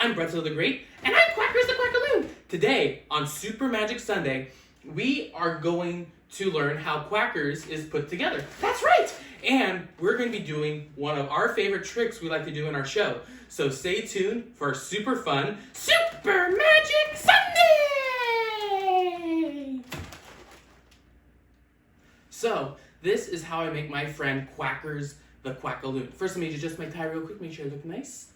I'm Bretzel the Great, and I'm Quackers the Quackaloon. Today, on Super Magic Sunday, we are going to learn how Quackers is put together. That's right! And we're going to be doing one of our favorite tricks we like to do in our show. So stay tuned for our super fun Super Magic Sunday! So, this is how I make my friend Quackers the Quackaloon. First, let me adjust my tie real quick, make sure I look nice.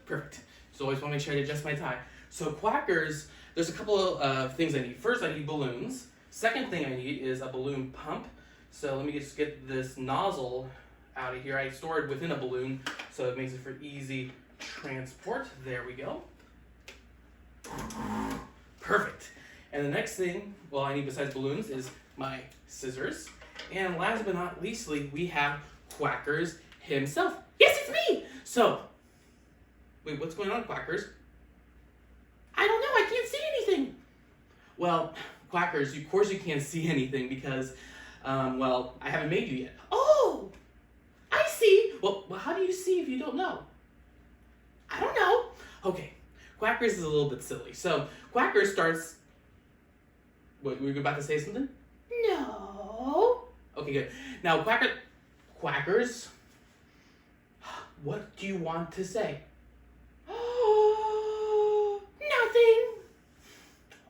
Perfect. So always want to make sure I adjust my tie. So Quackers, there's a couple of things I need. First, I need balloons. Second thing I need is a balloon pump. So let me just get this nozzle out of here. I store it within a balloon, so it makes it for easy transport. There we go. Perfect. And the next thing, well, I need besides balloons is my scissors. And last but not leastly, we have Quackers himself. Yes, it's me! So, wait, what's going on, Quackers? I don't know, I can't see anything. Well, Quackers, of course you can't see anything because, well, I haven't made you yet. Oh, I see. Well, how do you see if you don't know? I don't know. Okay, Quackers is a little bit silly. So, Quackers starts, what, were you about to say something? No. Okay, good. Now, Quackers, what do you want to say? Nothing.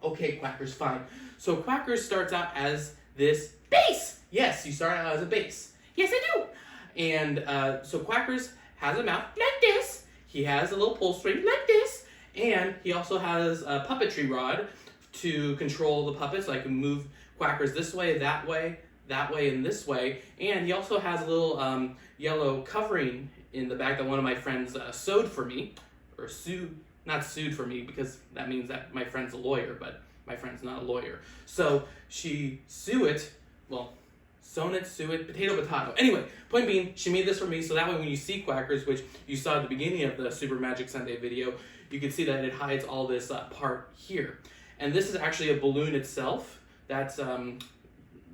Okay, Quackers, fine. So Quackers starts out as this base. Yes, you start out as a base. Yes, I do. And so Quackers has a mouth like this. He has a little pull string like this. And he also has a puppetry rod to control the puppets. So I can move Quackers this way, and this way. And he also has a little yellow covering in the back that one of my friends sewed for me. Or not sued for me because that means that my friend's a lawyer, but my friend's not a lawyer. So she sew it, potato. Anyway, point being, she made this for me so that way when you see Quackers, which you saw at the beginning of the Super Magic Sunday video, you can see that it hides all this part here. And this is actually a balloon itself that's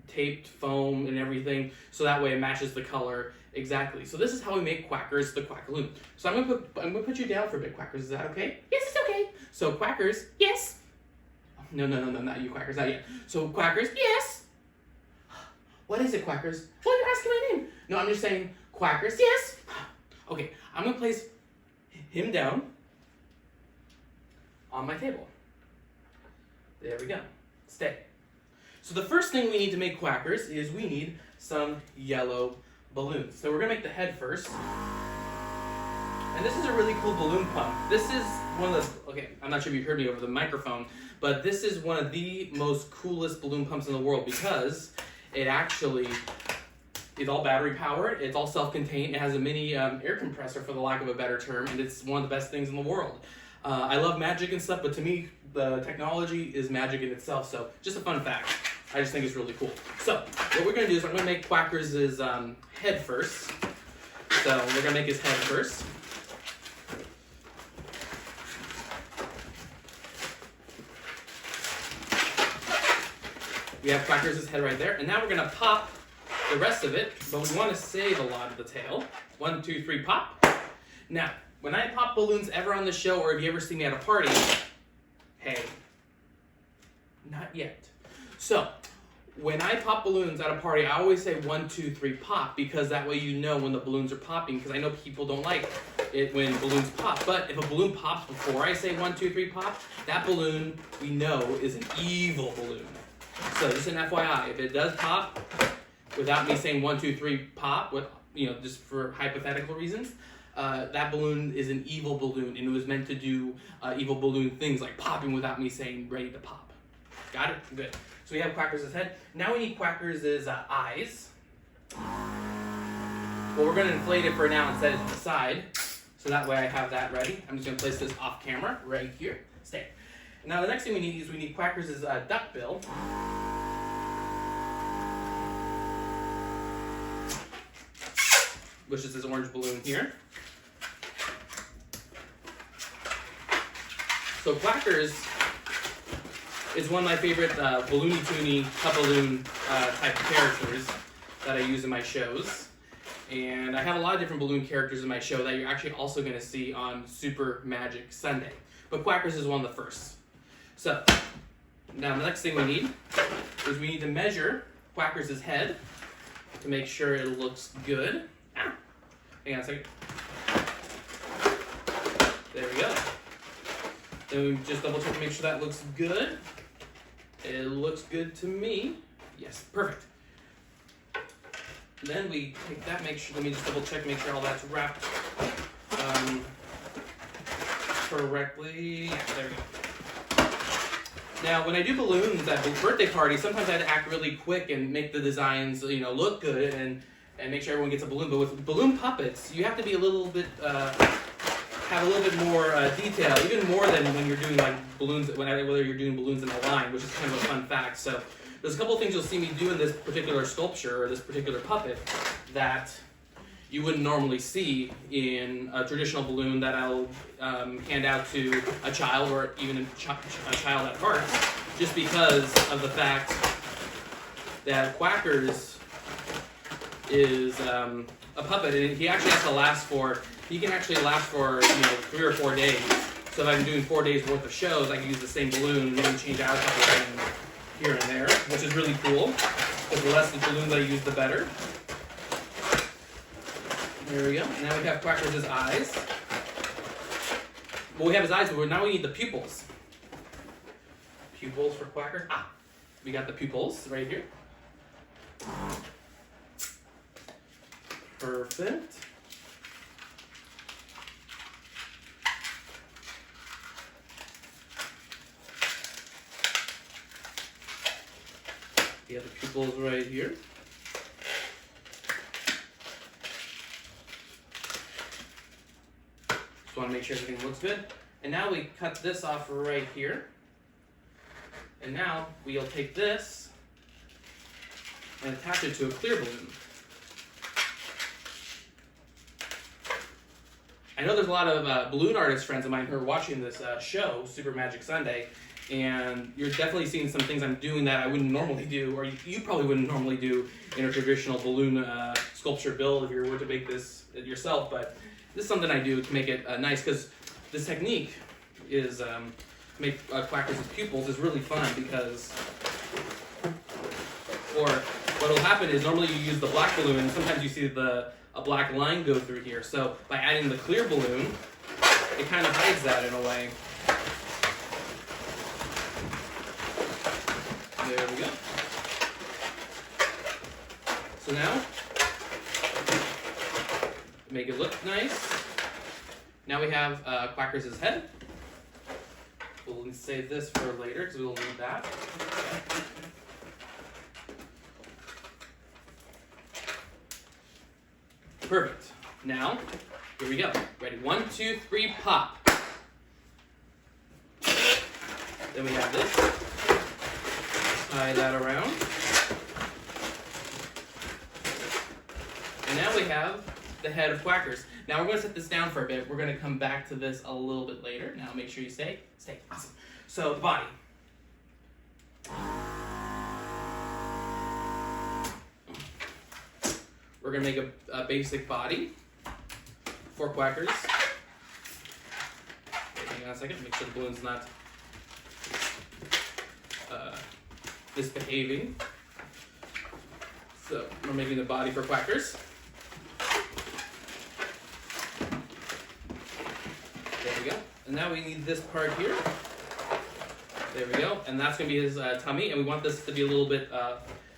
taped foam and everything, so that way it matches the color exactly. So this is how we make Quackers the Quackaloon. So I'm gonna put you down for a bit, Quackers. Is that okay? Yes, it's okay. So Quackers, yes. No, not you, Quackers, not yet. So Quackers, yes. What is it, Quackers? Well, you're asking my name. No, I'm just saying Quackers, yes. Okay, I'm gonna place him down on my table. There we go. Stay. So the first thing we need to make Quackers is we need some yellow balloons. So we're gonna make the head first. And this is a really cool balloon pump. This is one of the, okay, I'm not sure if you heard me over the microphone, but this is one of the most coolest balloon pumps in the world because it actually is all battery powered, it's all self-contained, it has a mini air compressor for the lack of a better term, and it's one of the best things in the world. I love magic and stuff, but to me, the technology is magic in itself, so just a fun fact. I just think it's really cool. So, what we're going to do is I'm going to make Quackers' head first. So, we're going to make his head first. We have Quackers' head right there. And now we're going to pop the rest of it, but we want to save a lot of the tail. 1, 2, 3, pop. Now, when I pop balloons ever on the show, or if you ever see me at a party, hey, not yet. So, when I pop balloons at a party, I always say 1, 2, 3, pop, because that way you know when the balloons are popping, because I know people don't like it when balloons pop. But if a balloon pops before I say 1, 2, 3, pop, that balloon, we know, is an evil balloon. So, just an FYI, if it does pop, without me saying 1, 2, 3, pop, with, just for hypothetical reasons, that balloon is an evil balloon, and it was meant to do evil balloon things, like popping without me saying ready to pop. Got it? Good. So we have Quackers' head. Now we need Quackers' eyes. Well, we're going to inflate it for now and set it to the side. So that way I have that ready. I'm just going to place this off camera right here. Stay. Now the next thing we need is we need Quackers' duck bill. Which is this orange balloon here. So Quackers is one of my favorite balloony-toony, Cup-Balloon type of characters that I use in my shows. And I have a lot of different balloon characters in my show that you're actually also going to see on Super Magic Sunday. But Quackers is one of the first. So, now the next thing we need is we need to measure Quackers' head to make sure it looks good. Ow. Hang on a second. There we go. Then we just double check to make sure that looks good. It looks good to me. Yes, perfect. Then we take that, let me just double check, make sure all that's wrapped correctly. Yeah, there we go. Now, when I do balloons at birthday parties, sometimes I have to act really quick and make the designs, look good and make sure everyone gets a balloon. But with balloon puppets, you have to be a little bit, have a little bit more detail, even more than when you're doing like balloons, whether you're doing balloons in a line, which is kind of a fun fact. So there's a couple of things you'll see me do in this particular sculpture or this particular puppet that you wouldn't normally see in a traditional balloon that I'll hand out to a child or even a child at heart, just because of the fact that Quackers is a puppet, and he actually has to last for, he can actually last for 3 or 4 days. So if I'm doing 4 days worth of shows, I can use the same balloon, maybe change out a couple things here and there, which is really cool, because the less the balloons I use, the better. There we go. Now we have Quackers' eyes. Well, we have his eyes, but now we need the pupils. Pupils for Quackers. We got the pupils right here. Perfect. We have the pupils right here. Just want to make sure everything looks good. And now we cut this off right here. And now we'll take this and attach it to a clear balloon. I know there's a lot of balloon artist friends of mine who are watching this show, Super Magic Sunday, and you're definitely seeing some things I'm doing that I wouldn't normally do, or you probably wouldn't normally do in a traditional balloon sculpture build if you were to make this yourself, but this is something I do to make it nice, because this technique is make Quackers' pupils is really fun, because what will happen is normally you use the black balloon, and sometimes you see a black line go through here. So by adding the clear balloon, it kind of hides that in a way. There we go. So now, make it look nice. Now we have Quackers' head. We'll save this for later because we'll need that. Perfect. Now, here we go. Ready? 1, 2, 3, pop. Then we have this. Tie that around. And now we have the head of Quackers. Now we're going to set this down for a bit. We're going to come back to this a little bit later. Now make sure you stay. Awesome. So, the body. We're going to make a basic body for Quackers. Hang on a second, make sure the balloon's not misbehaving. So, we're making the body for Quackers. There we go. And now we need this part here. There we go. And that's going to be his tummy. And we want this to be a little bit,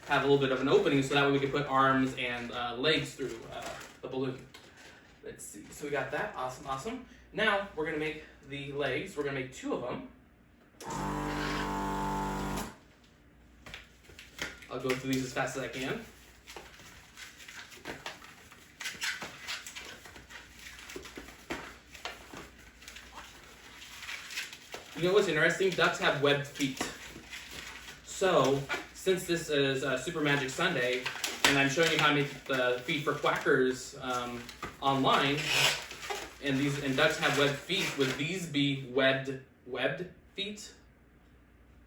have a little bit of an opening so that way we can put arms and legs through the balloon. Let's see. So we got that. Awesome, awesome. Now we're going to make the legs. We're going to make 2 of them. I'll go through these as fast as I can. You know what's interesting? Ducks have webbed feet. So, since this is Super Magic Sunday, and I'm showing you how to make the feet for Quackers online, and ducks have webbed feet, would these be webbed feet?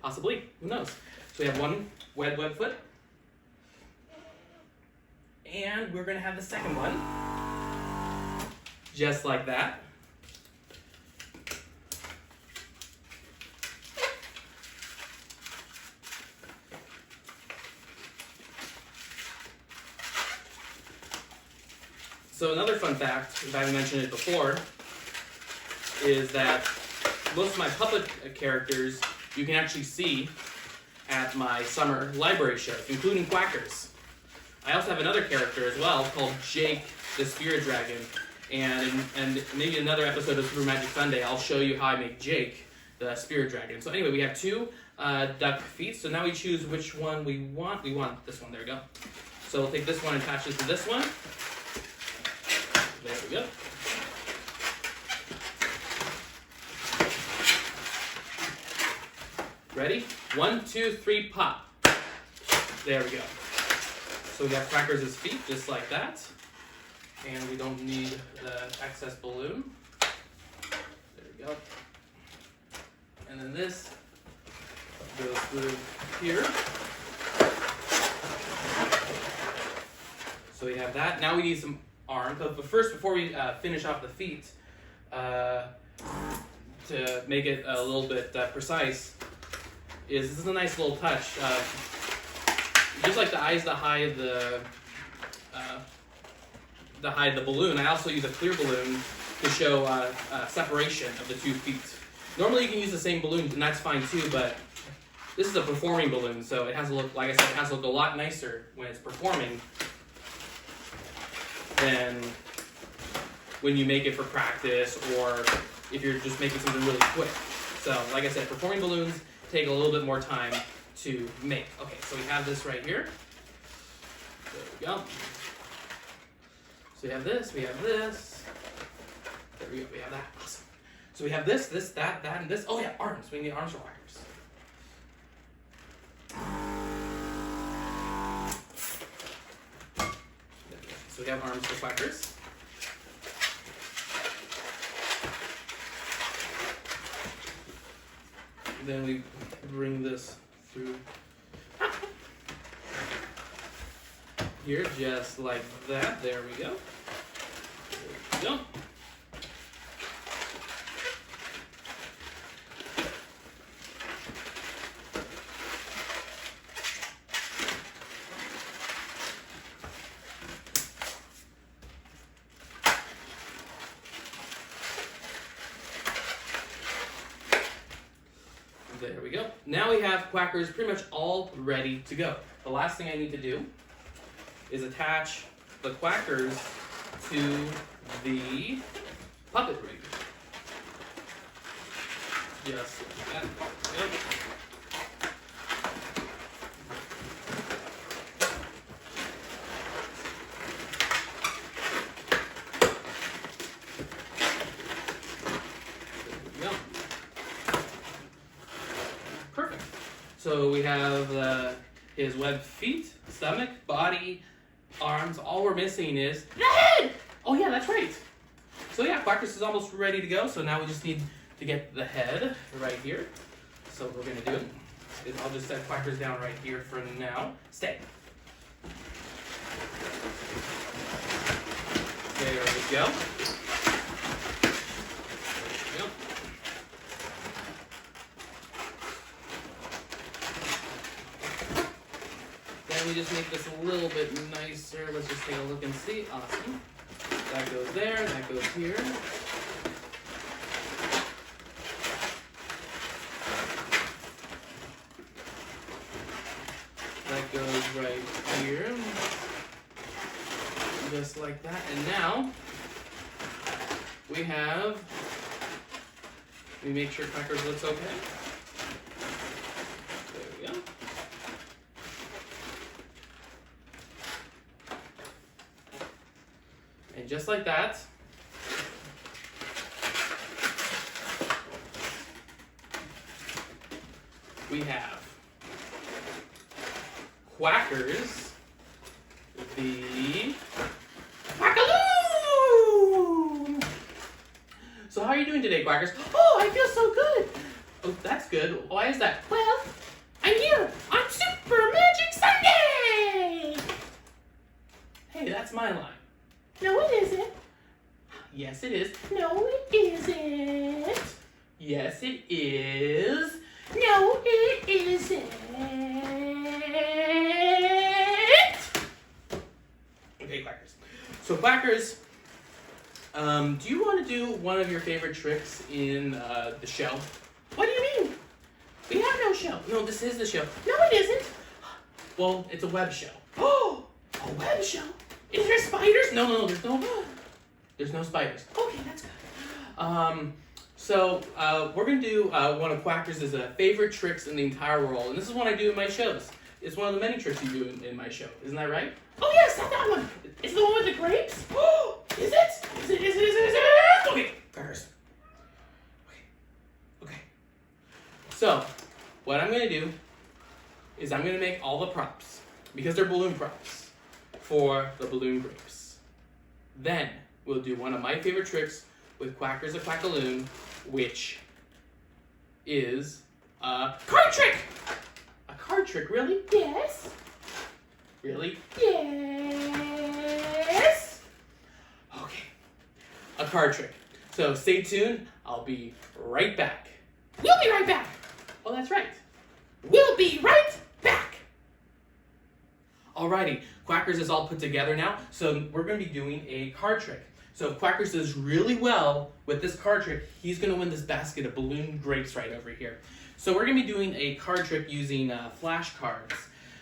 Possibly. Who knows? So we have one webbed foot, And we're gonna have the second one. Just like that. So another fun fact, if I haven't mentioned it before, is that most of my puppet characters you can actually see at my summer library shows, including Quackers. I also have another character as well called Jake the Spirit Dragon, and maybe another episode of Super Magic Sunday I'll show you how I make Jake the Spirit Dragon. So anyway, we have two duck feet, so now we choose which one we want. We want this one, there we go. So we'll take this one and attach this to this one. There we go. Ready? 1, 2, 3, pop. There we go. So we have Quackers' feet, just like that. And we don't need the excess balloon. There we go. And then this goes through here. So we have that. Now we need some arms. But first, before we finish off the feet, to make it a little bit precise, this is a nice little touch. Just like the eyes that hide the balloon, I also use a clear balloon to show separation of the 2 feet. Normally you can use the same balloon and that's fine too, but this is a performing balloon, so it has to look, like I said, it has to look a lot nicer when it's performing than when you make it for practice or if you're just making something really quick. So, like I said, performing balloons take a little bit more time to make. Okay, so we have this right here. There we go. So we have this, we have this. There we go, we have that. Awesome. So we have this, that, and this. Oh yeah, arms. We need arms for Quackers. So we have arms for Quackers. Then we bring this through here, just like that. There we go. There we go. There we go. Now we have Quackers pretty much all ready to go. The last thing I need to do is attach the Quackers to the puppet rig. Just like that. Yep. So we have his webbed feet, stomach, body, arms. All we're missing is the head! Oh yeah, that's right. So yeah, Quackers is almost ready to go. So now we just need to get the head right here. So what we're gonna do is I'll just set Quackers down right here for now. Stay. There we go. We just make this a little bit nicer. Let's just take a look and see. Awesome. That goes there, that goes here. That goes right here. Just like that. And now we make sure Quackers looks okay. There we go. And just like that, we have Quackers, the Quackaloo! So how are you doing today, Quackers? Oh, I feel so good. Oh, that's good. Why is that? Well, I'm here on Super Magic Sunday! Hey, that's my line. No, it isn't. Yes, it is. No, it isn't. Yes, it is. No, it isn't. Okay, Quackers. So Quackers, do you want to do one of your favorite tricks in the show? What do you mean? We have no show. No, this is the show. No, it isn't. Well, it's a web show. Oh, a web show. Is there spiders? No, there's no spiders. Okay, that's good. So we're gonna do one of Quackers' favorite tricks in the entire world, and this is one I do in my shows. It's one of the many tricks you do in my show. Isn't that right? Oh yes, that one. It's the one with the grapes. Oh, is it? Is it? Okay, Quackers. Okay. So, what I'm gonna do is I'm gonna make all the props because they're balloon props for the balloon grapes. Then we'll do one of my favorite tricks with Quackers a Quackaloon, which is a card trick. A card trick, really? Yes. Really? Yes. Okay. A card trick. So stay tuned. I'll be right back. We'll be right back. Well, that's right. We'll be right back. Alrighty, Quackers is all put together now, so we're going to be doing a card trick. So if Quackers does really well with this card trick, he's going to win this basket of balloon grapes right over here. So we're going to be doing a card trick using flashcards.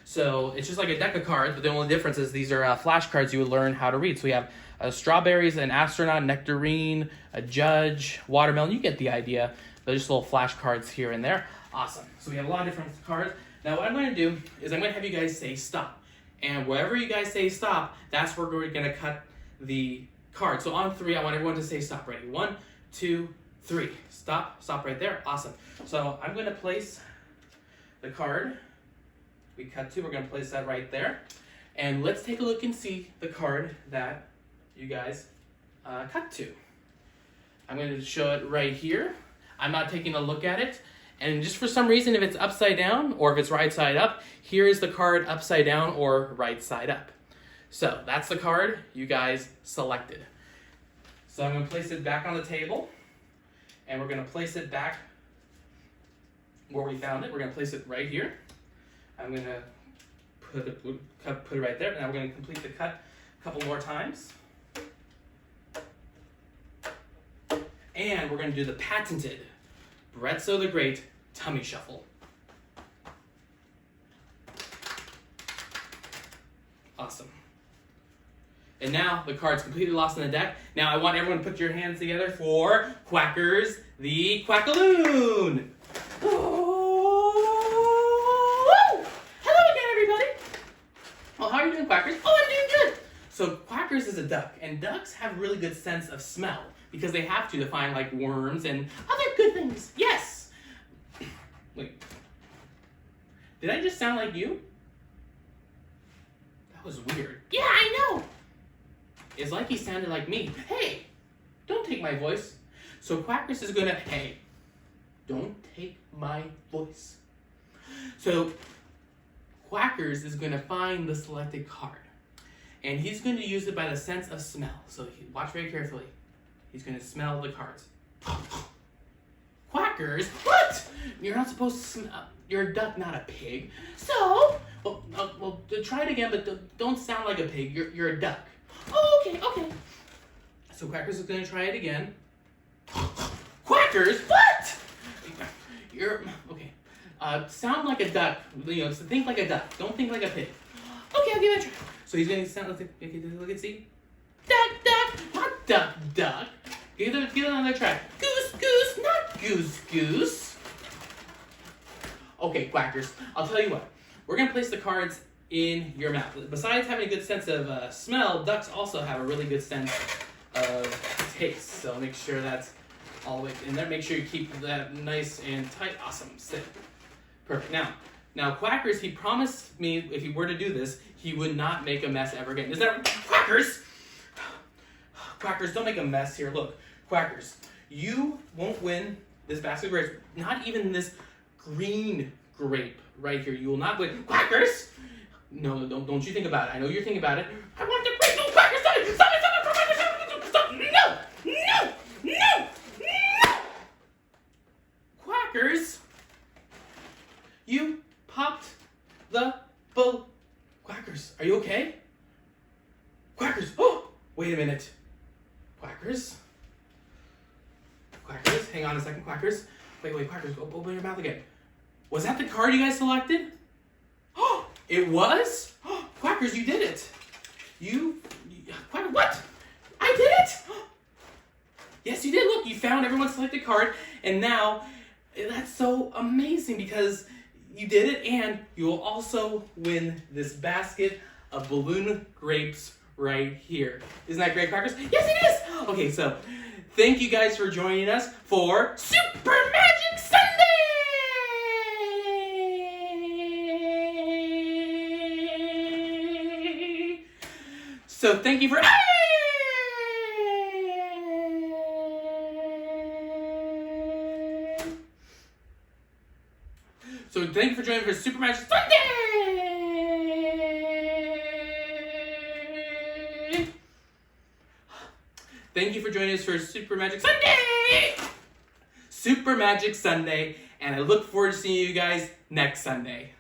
So it's just like a deck of cards, but the only difference is these are flashcards you would learn how to read. So we have strawberries, an astronaut, nectarine, a judge, watermelon. You get the idea. They're just little flashcards here and there. Awesome. So we have a lot of different cards. Now what I'm going to do is I'm going to have you guys say stop. And wherever you guys say stop, that's where we're going to cut the card. So on 3, I want everyone to say stop. Ready? 1, 2, 3. Stop. Stop right there. Awesome. So I'm going to place the card we cut to. We're going to place that right there. And let's take a look and see the card that you guys cut to. I'm going to show it right here. I'm not taking a look at it. And just for some reason, if it's upside down or if it's right side up, here is the card upside down or right side up. So that's the card you guys selected. So I'm going to place it back on the table. And we're going to place it back where we found it. We're going to place it right here. I'm going to put it right there. Now we're going to complete the cut a couple more times. And we're going to do the patented Bretso the Great tummy shuffle. Awesome. And now the card's completely lost in the deck. Now I want everyone to put your hands together for Quackers the Quackaloon. Hello again, everybody. Well, how are you doing, Quackers? Oh, I'm doing good. So Quackers is a duck, and ducks have a really good sense of smell because they have to find like worms and Other good things. yes. Wait. Did I just sound like you? That was weird. Yeah, I know. It's like he sounded like me. Hey, don't take my voice. So Quackers is gonna, hey, don't take my voice. So Quackers is gonna find the selected card. And he's going to use it by the sense of smell. So watch very carefully. He's going to smell the cards. Quackers? What? You're not supposed to smell. You're a duck, not a pig. So? Well, try it again, but don't sound like a pig. You're a duck. Oh, okay. So Quackers is going to try it again. Quackers? What? You're okay. Sound like a duck. You know, so think like a duck. Don't think like a pig. Okay, I'll give it a try. So he's going to sound. Look and see. Duck, Not duck, duck. Get it on their track. goose, not Goose. Okay, Quackers. I'll tell you what. We're going to place the cards in your mouth. Besides having a good sense of smell, ducks also have a really good sense of taste. So make sure that's all the way in there. Make sure you keep that nice and tight. Awesome. Sit. Perfect. Now, Quackers, he promised me if he were to do this, he would not make a mess ever again. Is that Quackers? Quackers, don't make a mess here. Look, Quackers, you won't win this basket of grapes. Not even this green grape right here. You will not win. Quackers! No, don't you think about it. I know you're thinking about it. I want the grape. You popped the Quackers. Are you okay? Quackers. Oh, wait a minute. Quackers. Quackers. Hang on a second, Quackers. Wait, Quackers. Open your mouth again. Was that the card you guys selected? Oh, it was? Oh, Quackers, you did it. What? I did it? Yes, you did. Look, you found everyone's selected card, and now that's so amazing because you did it, and you will also win this basket of balloon grapes right here. Isn't that great, Quackers? Yes, it is! Okay, so thank you guys for joining us for Super Magic Sunday! So thank you for... So thank you for joining for Super Magic Sunday! Thank you for joining us for Super Magic Sunday! Super Magic Sunday, and I look forward to seeing you guys next Sunday.